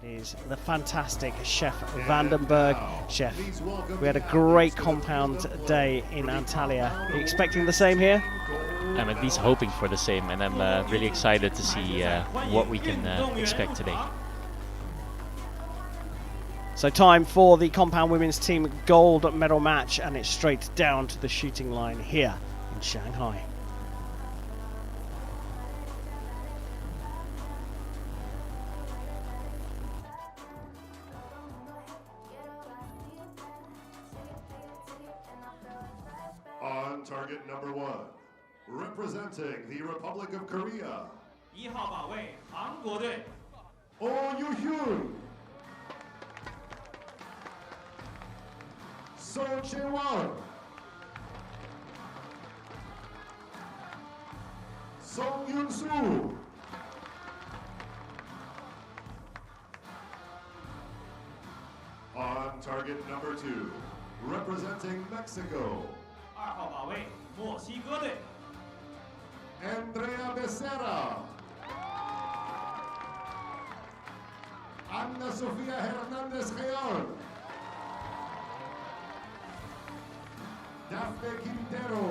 is the fantastic Chef Vandenberg. Chef, we had a great compound day in Antalya. Are you expecting the same here? I'm at least hoping for the same, and I'm really excited to see what we can expect today. So time for the compound women's team gold medal match, and it's straight down to the shooting line here in Shanghai. On target number 1, representing the Republic of Korea, 1号靶位韩国队 Oh Yoo-hyun, So Chae-won, Song Yun-soo, on target number 2, representing Mexico, 2号靶位墨西哥队 Andrea Becerra, Ana Sofia Hernandez-Reyon, Daphne Quintero.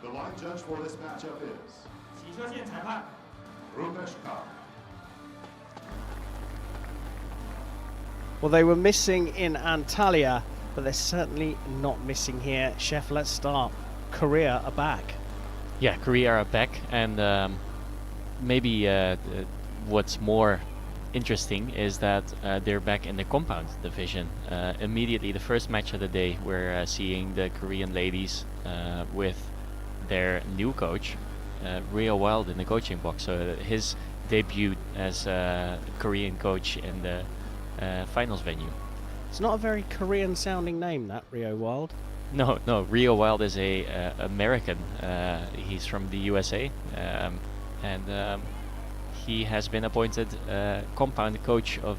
The line judge for this matchup is 骑车线裁判 Rupesh Kar. Well, they were missing in Antalya, but they're certainly not missing here. Chef, let's start. Korea are back. Yeah, Korea are back, and maybe what's more interesting is that they're back in the compound division. Immediately, the first match of the day, we're seeing the Korean ladies with their new coach, Rio Wild, in the coaching box. So his debut as a Korean coach in the finals venue. It's not a very Korean sounding name, that, Rio Wild. No, Rio Wild is a American. He's from the USA, and he has been appointed compound coach of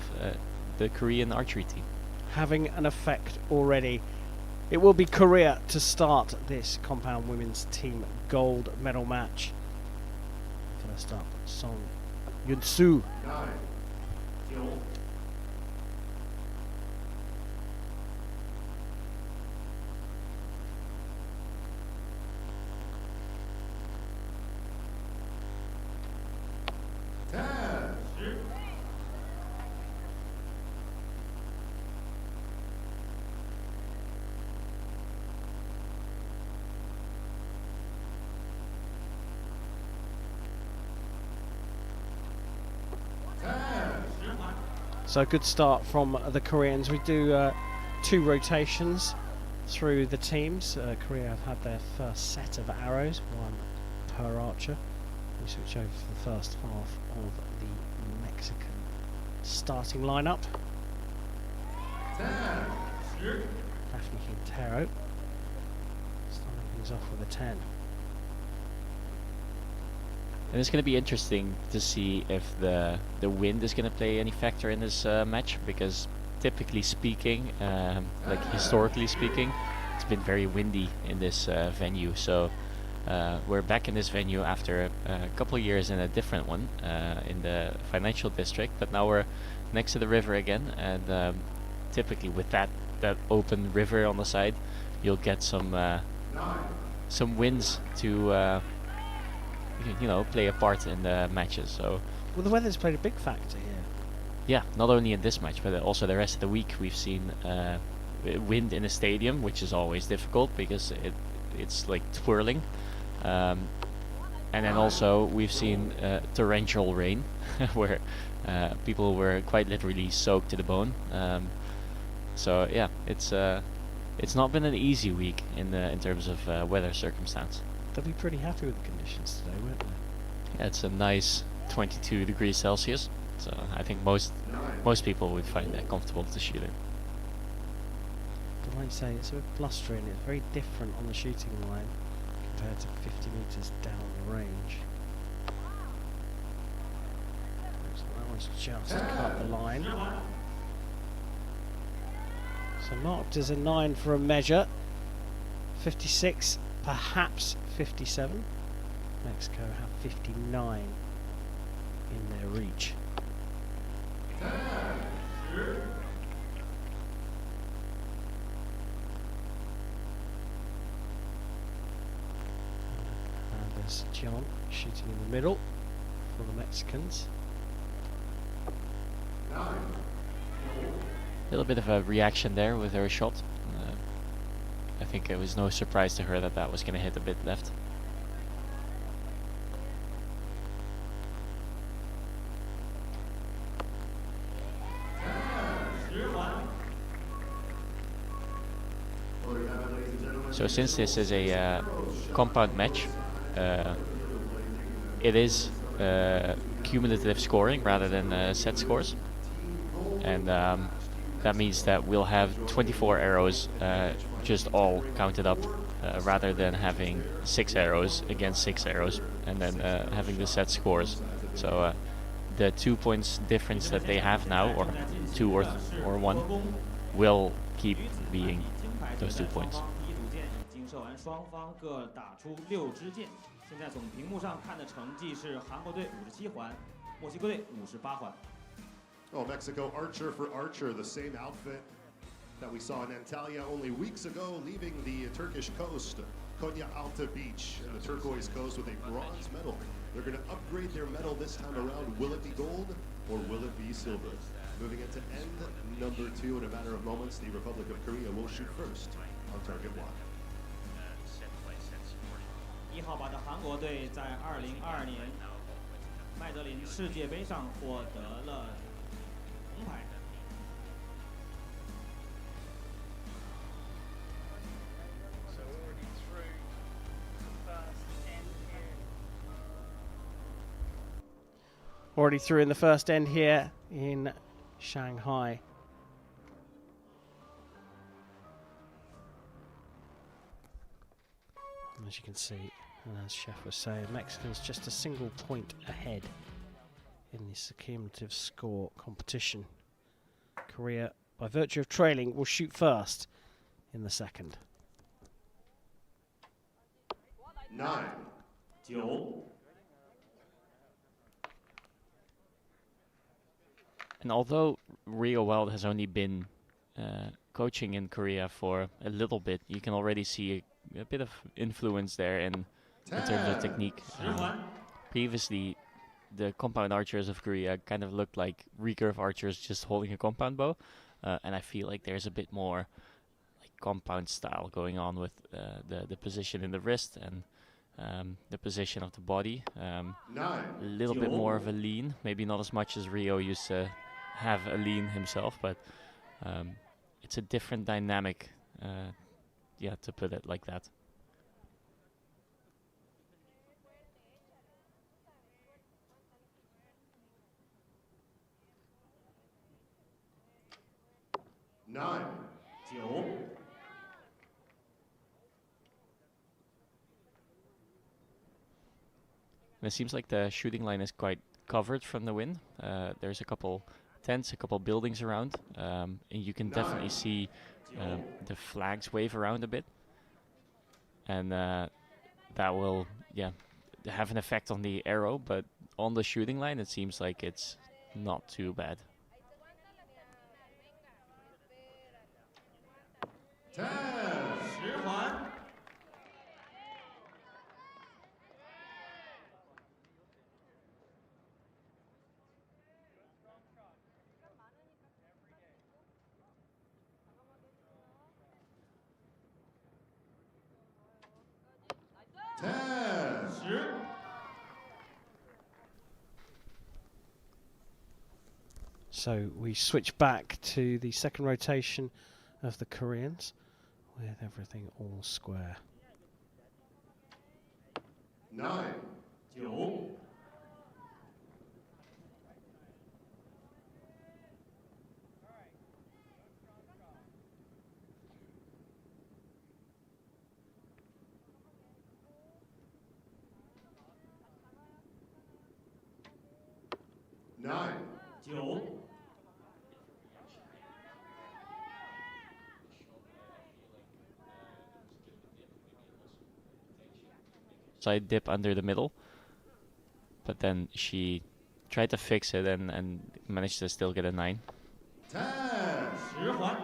the Korean archery team. Having an effect already. It will be Korea to start this compound women's team gold medal match. First up, Song Yun-soo. 9, 9. So a good start from the Koreans. We do 2 rotations through the teams. Korea have had their first set of arrows, 1 per archer. We switch over for the first half of the Mexican starting lineup. Daphne Quintero starting things off with a 10. And it's going to be interesting to see if the wind is going to play any factor in this match, because typically speaking, like historically speaking, it's been very windy in this venue. So we're back in this venue after a couple of years in a different one, in the financial district, but now we're next to the river again, and typically with that open river on the side, you'll get some winds to play a part in the matches. So, well, the weather's played a big factor here. Yeah, not only in this match, but also the rest of the week we've seen wind in a stadium, which is always difficult because it's like twirling. And then also we've seen torrential rain, where people were quite literally soaked to the bone. So yeah, it's not been an easy week in terms of weather circumstance. They'll be pretty happy with the conditions today, won't they? Yeah, it's a nice 22 degrees Celsius, so I think most people would find that comfortable to shoot in. But like you say, it's a bit blustery and it's very different on the shooting line compared to 50 metres down the range. So that one's just cut the line. So marked as a 9 for a measure. 56, perhaps 57. Mexico have 59 in their reach. And there's John shooting in the middle for the Mexicans. A little bit of a reaction there with her shot. I think it was no surprise to her that that was going to hit a bit left. So since this is a compound match, it is cumulative scoring rather than set scores. And that means that we'll have 24 arrows just all counted up rather than having 6 arrows against 6 arrows and then having the set scores. So the 2 points difference that they have now, or 2 or 1, will keep being those 2 points. 已经射完，双方各打出6支箭。现在从屏幕上看的成绩是韩国队57环，墨西哥队58环。 Oh, Mexico archer for archer, the same outfit that we saw in Antalya only weeks ago, leaving the Turkish coast, Konya Alta Beach, and the turquoise coast with a bronze medal. They're going to upgrade their medal this time around. Will it be gold or will it be silver? Moving into end number 2 in a matter of moments, the Republic of Korea will shoot first on target 1. 1号靶的韩国队在2022年麦德林世界杯上获得了铜牌。 Already through in the first end here in Shanghai. And as you can see, and as Chef was saying, Mexicans just a single point ahead in this cumulative score competition. Korea, by virtue of trailing, will shoot first in the second. 9. 9。 And although Rio Wild has only been coaching in Korea for a little bit, you can already see a bit of influence there in terms of technique. Previously, the compound archers of Korea kind of looked like recurve archers just holding a compound bow, and I feel like there's a bit more like compound style going on with the position in the wrist and the position of the body. A little bit more of a lean, maybe not as much as Rio used to have a lean himself, but it's a different dynamic, yeah, to put it like that. Nine. 9。 And it seems like the shooting line is quite covered from the wind. There's a couple tents, a couple buildings around, and you can definitely see the flags wave around a bit, and that will, yeah, have an effect on the arrow. But on the shooting line, it seems like it's not too bad. 10. 10环。 10。 So we switch back to the second rotation of the Koreans with everything all square. 9. 9。 9. 9。 Side dip under the middle. but then she tried to fix it and managed to still get a 9. 10. 10环。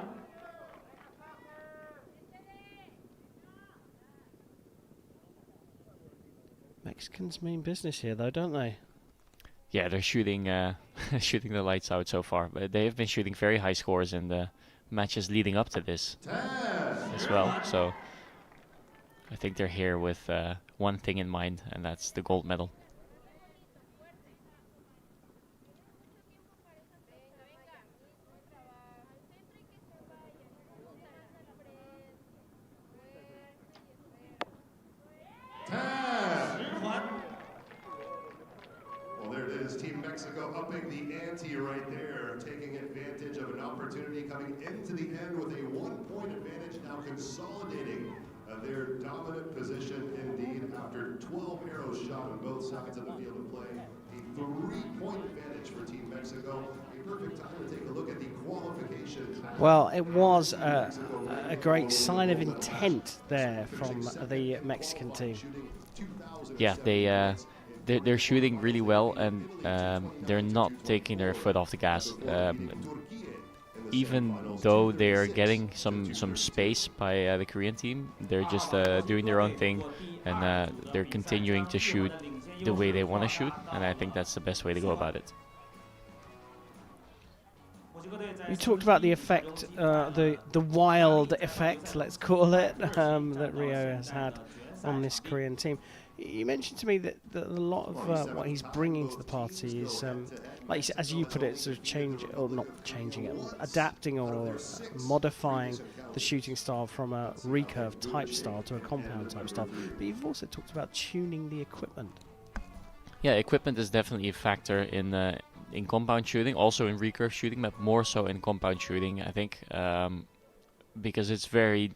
Mexicans mean business here, though, don't they? Yeah, they're shooting shooting the lights out so far, but they have been shooting very high scores in the matches leading up to this 10. as well. So I think they're here with one thing in mind, and that's the gold medal. Well, there it is. Team Mexico upping the ante right there, taking advantage of an opportunity coming into the end with a 1-point advantage, now consolidating their dominant position indeed after 12 arrows shot on both sides of the field of play. A 3-point advantage for Team Mexico. A perfect time to take a look at the qualification. Well, it was a great sign of intent there from the Mexican team. Yeah, they're shooting really well, and they're not taking their foot off the gas. Even though they're getting some space by the Korean team, they're just doing their own thing, and they're continuing to shoot the way they want to shoot, and I think that's the best way to go about it. You talked about the effect, the wild effect, let's call it, that Rio has had on this Korean team. You mentioned to me that a lot of what he's bringing to the party is, like you said, as you put it, sort of adapting or modifying the shooting style from a recurve type style to a compound type style. But you've also talked about tuning the equipment. Yeah, equipment is definitely a factor in compound shooting, also in recurve shooting, but more so in compound shooting, I think, because it's very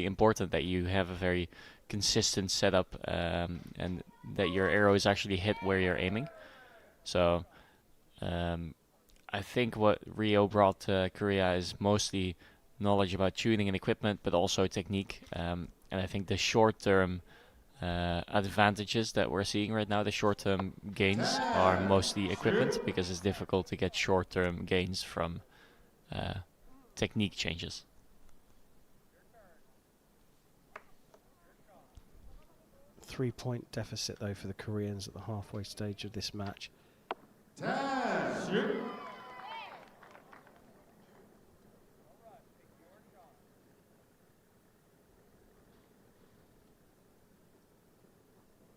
important that you have a very consistent setup and that your arrows actually hit where you're aiming. So I think what Rio brought to Korea is mostly knowledge about tuning and equipment, but also technique. And I think the short-term advantages that we're seeing right now, the short-term gains, are mostly equipment, because it's difficult to get short-term gains from technique changes. Three-point deficit, though, for the Koreans at the halfway stage of this match. 10.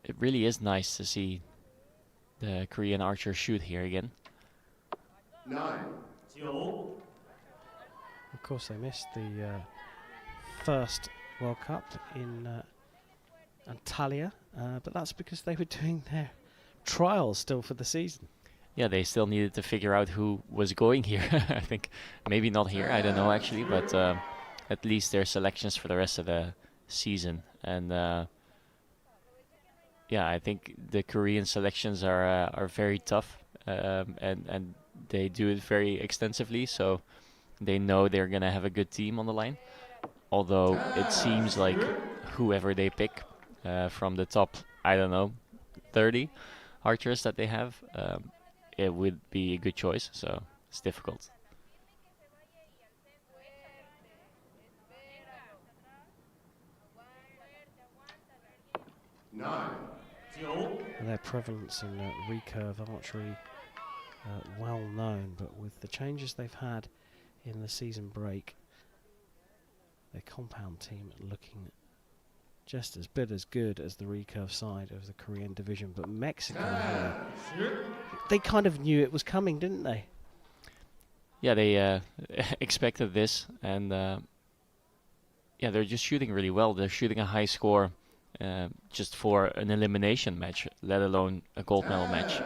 It really is nice to see the Korean archer shoot here again. 9. 9。 Of course, they missed the first World Cup in Antalya, but that's because they were doing their trials still for the season. Yeah, they still needed to figure out who was going here. I think maybe not here, I don't know actually, but at least their selections for the rest of the season. And yeah, I think the Korean selections are very tough, and they do it very extensively, so they know they're gonna have a good team on the line. Although it seems like whoever they pick from the top, I don't know, 30 archers that they have, it would be a good choice, so it's difficult. And their prevalence in recurve archery well known, but with the changes they've had in the season break, their compound team looking just as good as the recurve side of the Korean division. But Mexico here, they kind of knew it was coming, didn't they? Yeah, they expected this, and yeah, they're just shooting really well. They're shooting a high score just for an elimination match, let alone a gold medal match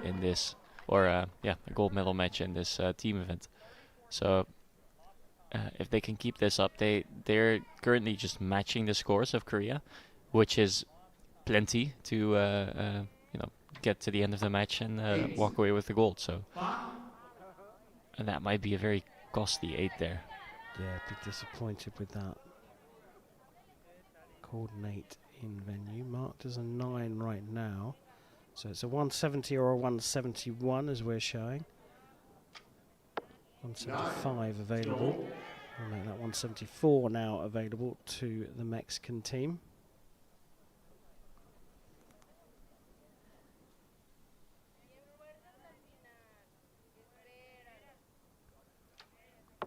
in this, or yeah, a gold medal match in this team event. So if they can keep this up, they're currently just matching the scores of Korea, which is plenty to you know, get to the end of the match and walk away with the gold. So, and that might be a very costly 8 there. Yeah, be disappointed with that. Coordinate in venue, marked as a 9 right now. So it's a 170 or a 171 as we're showing. 175 available. We'll make that 174 now available to the Mexican team.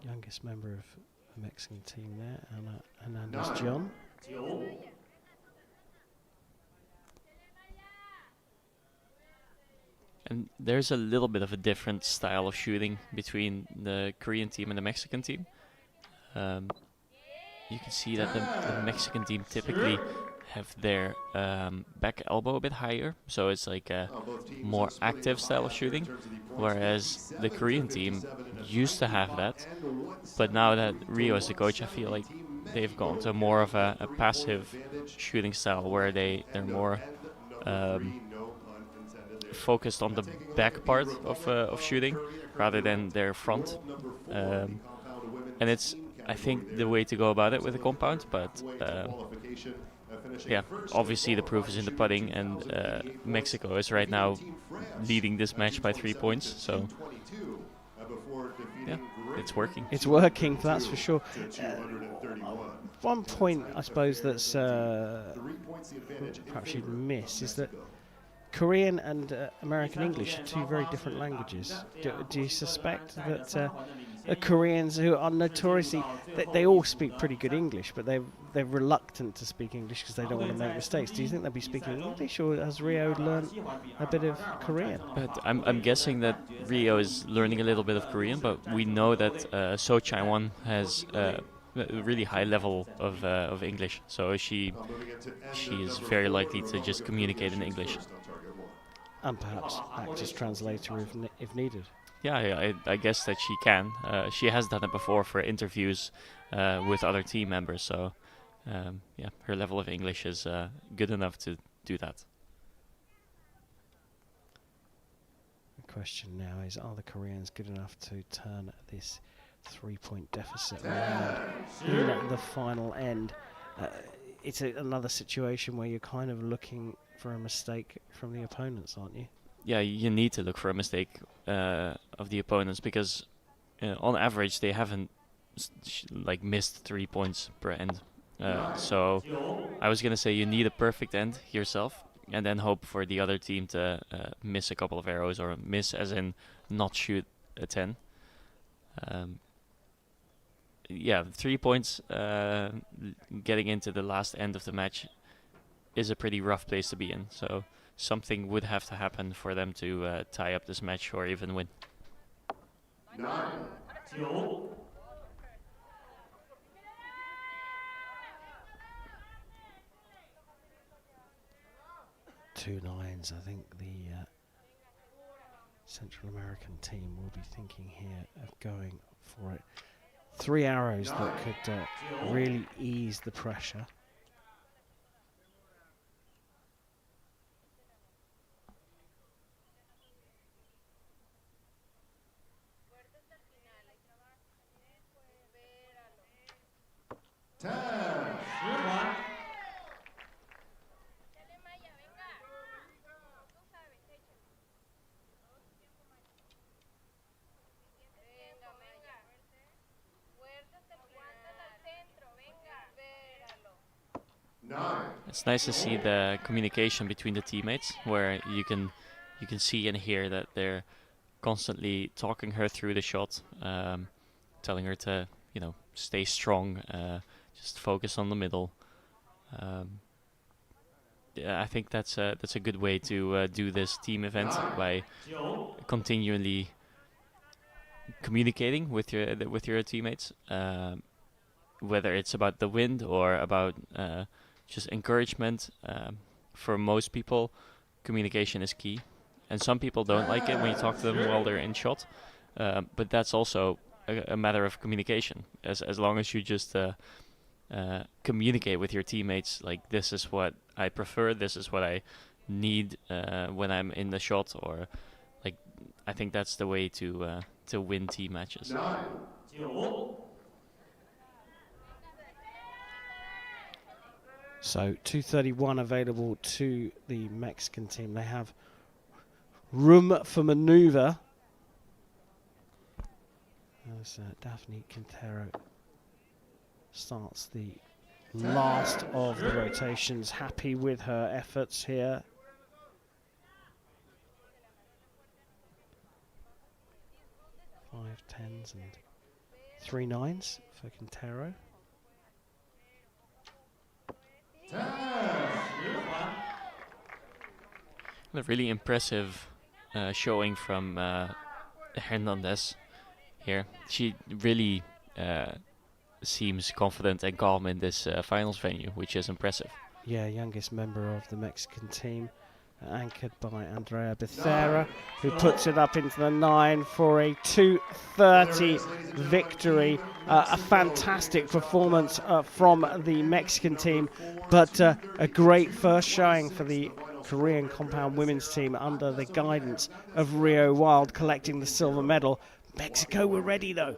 Youngest member of the Mexican team there, Ana Hernandez John. And there's a little bit of a different style of shooting between the Korean team and the Mexican team. You can see that the Mexican team typically have their back elbow a bit higher, so it's like a more active style of shooting, whereas the Korean team used to have that, but now that Rio is the coach, I feel like they've gone to more of a passive shooting style where they're more focused on the back part of shooting rather than their front, and it's, I think, the way to go about it with the compound, but yeah, obviously the proof is in the pudding, and Mexico is right now leading this match by 3 points, so yeah, it's working. It's working, that's for sure. One point, I suppose, that's perhaps you'd miss is that Korean and American English are two very different languages. Do you suspect that the Koreans, who are notoriously, they all speak pretty good English, but they're reluctant to speak English because they don't want to make mistakes. Do you think they'll be speaking English, or has Rio learned a bit of Korean? But I'm guessing that Rio is learning a little bit of Korean, but we know that So Chai-won has a really high level of English, so she is very likely to just communicate in English. And perhaps act as translator if needed. Yeah, I guess that she can. She has done it before for interviews with other team members, so yeah, her level of English is good enough to do that. The question now is, are the Koreans good enough to turn this 3-point deficit around in the final end? It's another situation where you're kind of looking for a mistake from the opponents, aren't you? Yeah, you need to look for a mistake of the opponents, because on average they haven't missed 3 points per end. So I was gonna say you need a perfect end yourself, and then hope for the other team to miss a couple of arrows, or miss as in not shoot a 10. Yeah, 3 points getting into the last end of the match is a pretty rough place to be in, so something would have to happen for them to tie up this match or even win. 2 nines. I think the Central American team will be thinking here of going for it. 3 arrows that could really ease the pressure. It's nice to see the communication between the teammates, where you can see and hear that they're constantly talking her through the shot, telling her to stay strong, just focus on the middle. Yeah, I think that's a good way to do this team event, by continually communicating with your teammates, whether it's about the wind or about just encouragement. For most people, communication is key, and some people don't like it when you talk to them while they're in shot, but that's also a matter of communication. As long as you just communicate with your teammates, like, this is what I prefer, this is what I need when I'm in the shot, or like, I think that's the way to win team matches. So 231 available to the Mexican team. They have room for manoeuvre. As Daphne Quintero starts the last of the rotations, happy with her efforts here. Five tens and 3 9s for Quintero. A really impressive showing from Hernandez here. She really seems confident and calm in this finals venue, which is impressive. Yeah, youngest member of the Mexican team, anchored by Andrea Becerra, who puts it up into the 9 for a 2:30 victory. A fantastic performance from the Mexican team, but a great first showing for the Korean compound women's team under the guidance of Rio Wild, collecting the silver medal. Mexico were ready though.